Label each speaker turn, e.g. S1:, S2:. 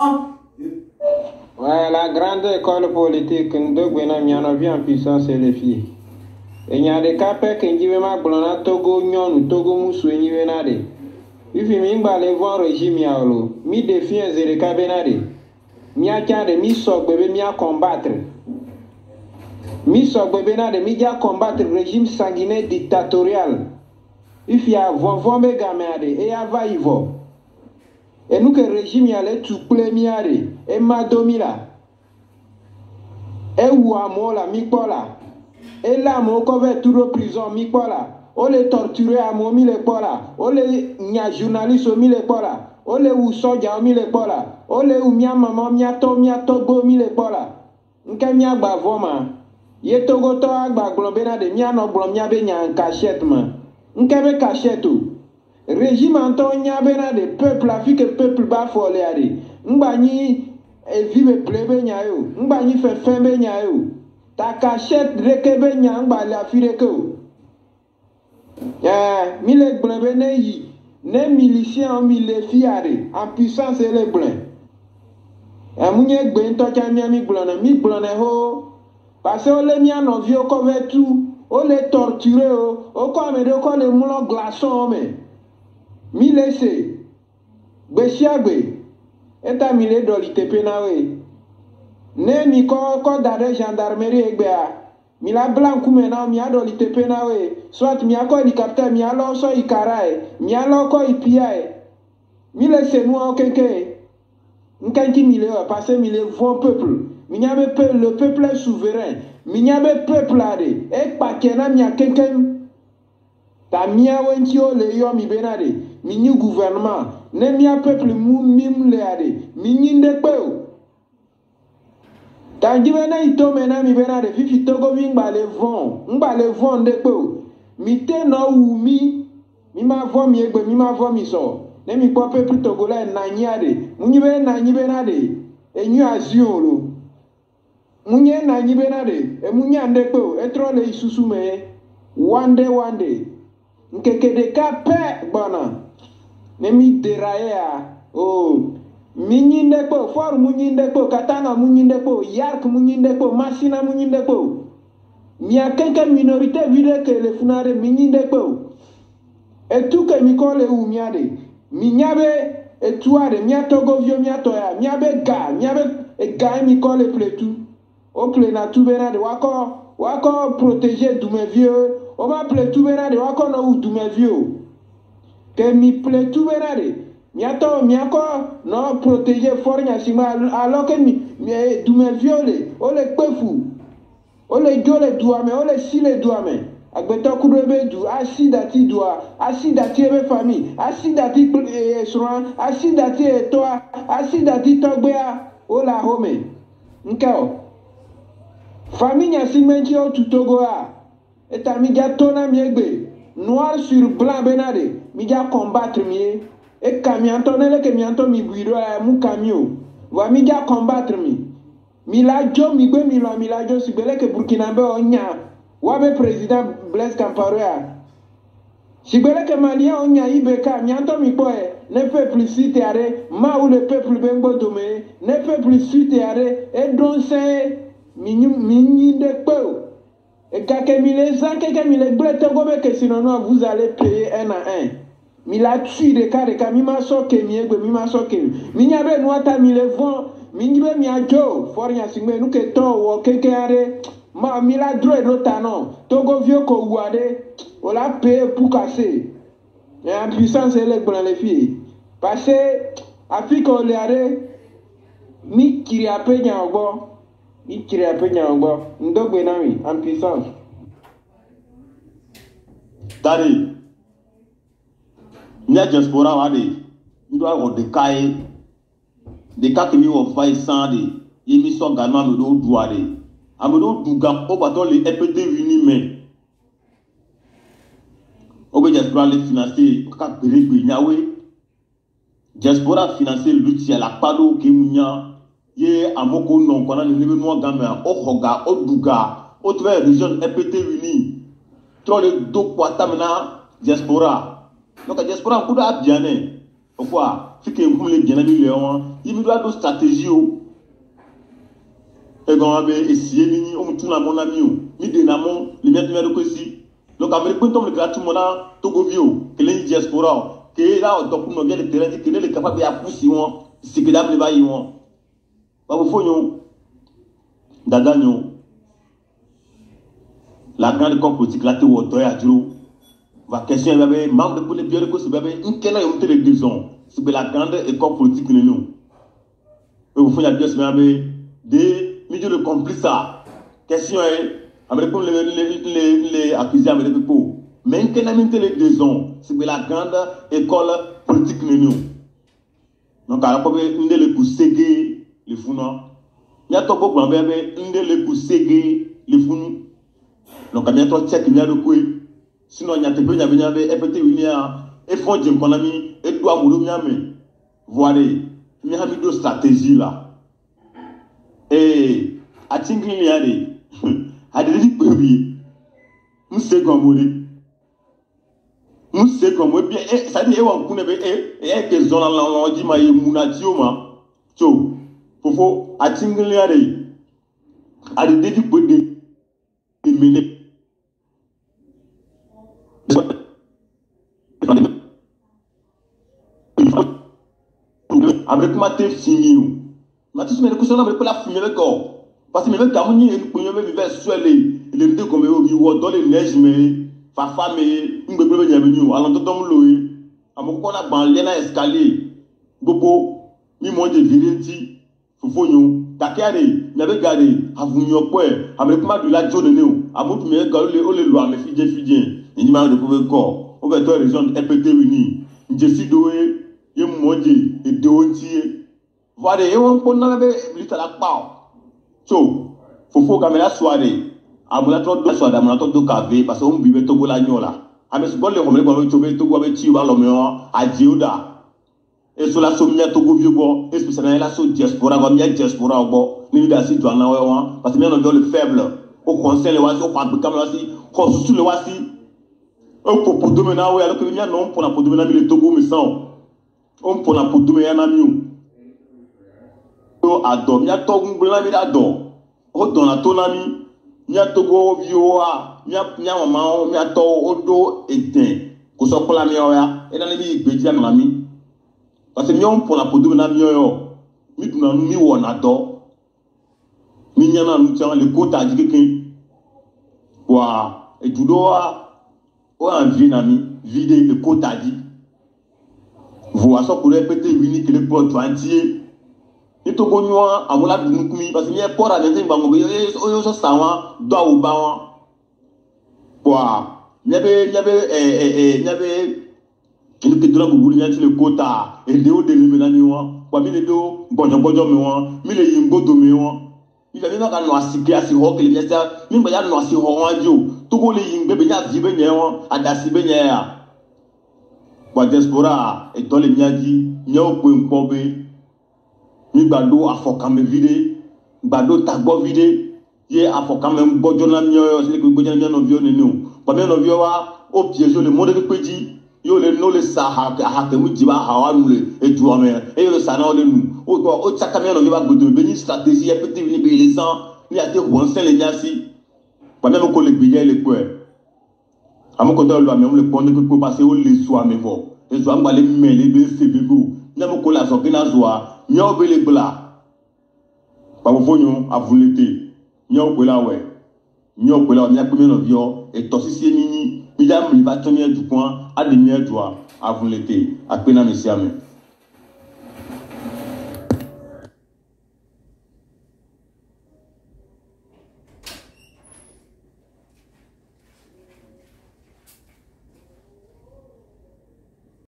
S1: Ouais, la grande école politique, nous avons bien en puissance et les filles. Et il y a des cas qui disent que Togo nyon Togo musu ni venade. Il fait mimba le voir régime yalo. Mi défie un zéreka benade. Mi a de mi sok bébé mi a combattre. Mi sok bébé nade mi a combattre régime sanguinaire dictatorial. Il fait avant me gamade et ava ivo. Et nous que régime yale tu plemiare et madomila. Et ou amola mi pola. Et là, mon cover tout le prison, mi pola. On les torturer à mon mille pola. On les nya journaliste au mille pola. On les ou soja au mille pola. On les ou mia maman, mia togo mille pola. Nka mia bavoma. Ye togo to agba globena de mia no blom mia be nya cachette man. Nka be cachette ou. Régime Antonia bena de peuple afrique peuple ba folé ade. Ngba ni vive plebe nya yo. Ngba ni fe fembe nya yo. Ta cachette rekebe nyangba la fireko. Mille blebe ne yi. Ne miliciens mille fiare. En puissance et les blins. Mounye gben tocha mi blone ho. Parce que le mien no vieux cover tout. O le torturer o comme de ko le moulon glaçon me. Mi laisse. Beshiagbe. Eta mille dolite penawe. Ne mi ko dare gendarmerie egbea. Mi la blanc maintenant mi adolite penawe. Soit mi ako hélicoptère mi alo so ikarae. Mi alo ko ipiae. Mi laisse nous en kenke. Nkanki mi le parce mi le bon peuple. Mi nyabe le peuple est souverain. Mi nyabe peuple ade. E pakena mi akenkem. Ta mia wenti o le yo mi benade. Mi ni gouvernement. Ne mi a peuple mim le ade. Mi nyinde pe. Tanjibena ito mena mi bena de fifi togo mi ngba le von de po mi te no wu mi ma von mi egbe mi ma von mi so ne mi po pe togo la na nyiade munyibe na nyibena de enyu aziolo munye na nyibena de e munya nde po etro le isusu me one day nkeke de ka pe bona ne mi deraia oh Minyinde po, for munyinde po, katana munyinde po, yark munyinde po, masina munyinde po. Mia kenke minorité vide que le funare minyinde po. Et tout que mi kole ou miade. Minyabe et tuade, mia togo vio mia toya, miabe ga mi kole pletu. O ple na tu benade wako protéger du mes vieux. O ma pletu benade wako no ou du mes vieux. Que mi pletu benade. Miako non protéger fornya sima alors que mi du me viole o le pefu o le jole douame o le sile douame agbeto kudebe du asidati doa asidati ebe famille asidati soin asidati etoa asidati togbea o la home nkao famille nyasimenti o tutogoa eta mi ja tona miegbe noir sur blanc benade mi ja combattre mi et camion tonele que mianto mi buiro mu camion va mi ja combattre mi la jo mi gbe mi la jo si bele que Burkina be onya wa be président Blaise Compaoré si bele que Malien onya ibeka mianto mi boy ne fait plus citer are ma ou le peuple bengo domé ne fait plus citer are et donc c'est mi de peu et kake mi les kake mi les blé togobe que sinon vous allez payer un à un. Mi la tue de ka mi ma so ke mi egbe mi ma so ke mi nyabe no ata mi le von mi nyibe mi ajo for nya singbe nu ke to wo keke are ma mi la dro do tano togo vieux ko wuade o la paye pour casser et en puissance ele gbon les filles parce que Afrique o le are mi kiri apenya ogbo ndogbe na mi en puissance
S2: Dari Nya diaspora wade ndo awo de ka kimi wo fai sande yemi so ganma me do duade amedo duga o bato le EPT uni me o be diaspora le financer ka gbere nyawe diaspora financer lutti la pado ke munya ye amoko non kona ne me no gamma o hoga o duga o tve region EPT uni trop le do kwata mena diaspora donc la diaspora kuda abdiane quoi fait que vous les bien amis Léon il me doit de stratégie et quand on va essayer mini on tourne à mon ami mi de namon les miens de aussi donc avec quand on le gratuit mon Togo Vio que les diaspora que là on pour bien le terrain que les capable à pousser c'est que d'amener va y pas vous faut dadanyo la grande corps politique là te woto ya duro va question bébé membre pour les bien que c'est bébé une quelle est les deux ans c'est la grande école politique nous et vous faut ya bien bébé des milieux de complice ça question est avec les accusés avec les people mais une quelle est les deux ans c'est la grande école politique nous donc à la fois une les pousser les founa il y a tout beaucoup bébé une les pousser les founa donc à bientôt check il y a de quoi sinon il y a te bien bien et peut-être il y a et fond d'une économie et doit mourir miami voilà il y a mis de stratégie là et à tingli il y a des à des pays nous c'est comme bien ça dit on connaît et que zone là on dit mais munatio ma so faut à tingli il y a des à des pays de avec ma tête fini ma tête mais question avec la fumée avec parce que même quand on y est pour y vivre sur les deux comme au dans les neiges mais fafa mais une bébé bien venu alors tout loé amoko na ban lena escalier bobo mi mo de virinti fofonyo takare na be gade avunyo po avec ma de la zone néo amotu me galo le loi me fidje ni ma de pouvoir corps on va toi région EPT uni njesi doé ye moje e doontie voilà et on ponna be lita la pa so fofo kamera soirée amuna to do soirée amuna to do café parce qu'on bibe to gola nyola ame so bolle ko me ko to go be ti ba lo me a jiuda e so la so mia to go vieux bo especially la so diaspora go mia diaspora bo ni da si to na wa parce que mia no do le faible au conseil le wasi au pa kamera si ko su le wasi pour demain na we alors que mia non pour na pour demain na mi le Togo me sang on pour la pour demain na miu o adom ya to ngula mi adom o don la to na mi nya Togo vioa nya mama mi ato odo eden ko so pola mi oya e na mi igbeji na mi parce que mi on pour la pour demain na mi yo mi duna mi wona do mi nya na nu chan le kota ji keken wa e judo o envie na mi vide le kota ji vous ça pour répéter unique le plot entier et to gonwa amula dunukumi parce que mi e pora de tin bango yo so sawa do u ba won wa nyabe kini ke dura bubuli nyati le kota e de o de mi na mi won wa mi le do bojo mi won mi le yingo do mi won mi le na ka no asike asi ho ke le nyasa mi ba ya no asi ho wan jo to go le yingbe be nya vi be nye won adasi be nye ya wa diaspora et dans les miadi nyao ko nkobe mi gbado afokame vide gbado tagbo vide ye afokame gbojo na mioyo se gbojo na no vio nenu pa me no vio wa o piège le monde de peji yo le no le sa ha ke mu jiba ha wa nu le e du ame e yo le sa na le nu o tsaka me no vio ba gbodo be ni stratégie e peut venir be les gens ni ate wonse le nyasi pa me ko le gbeje le ko amoko do lo ame le pon de ko passer o le so ame vo e zo amba le mele be se bego nyamo ko la so kina zoa nyo be le bla pa mo fonyo avulete nyo ko la we nyo ko la mi akpe no vio e to sisi mi da mi va tonye du point a de mi doa avulete akpe na mesiame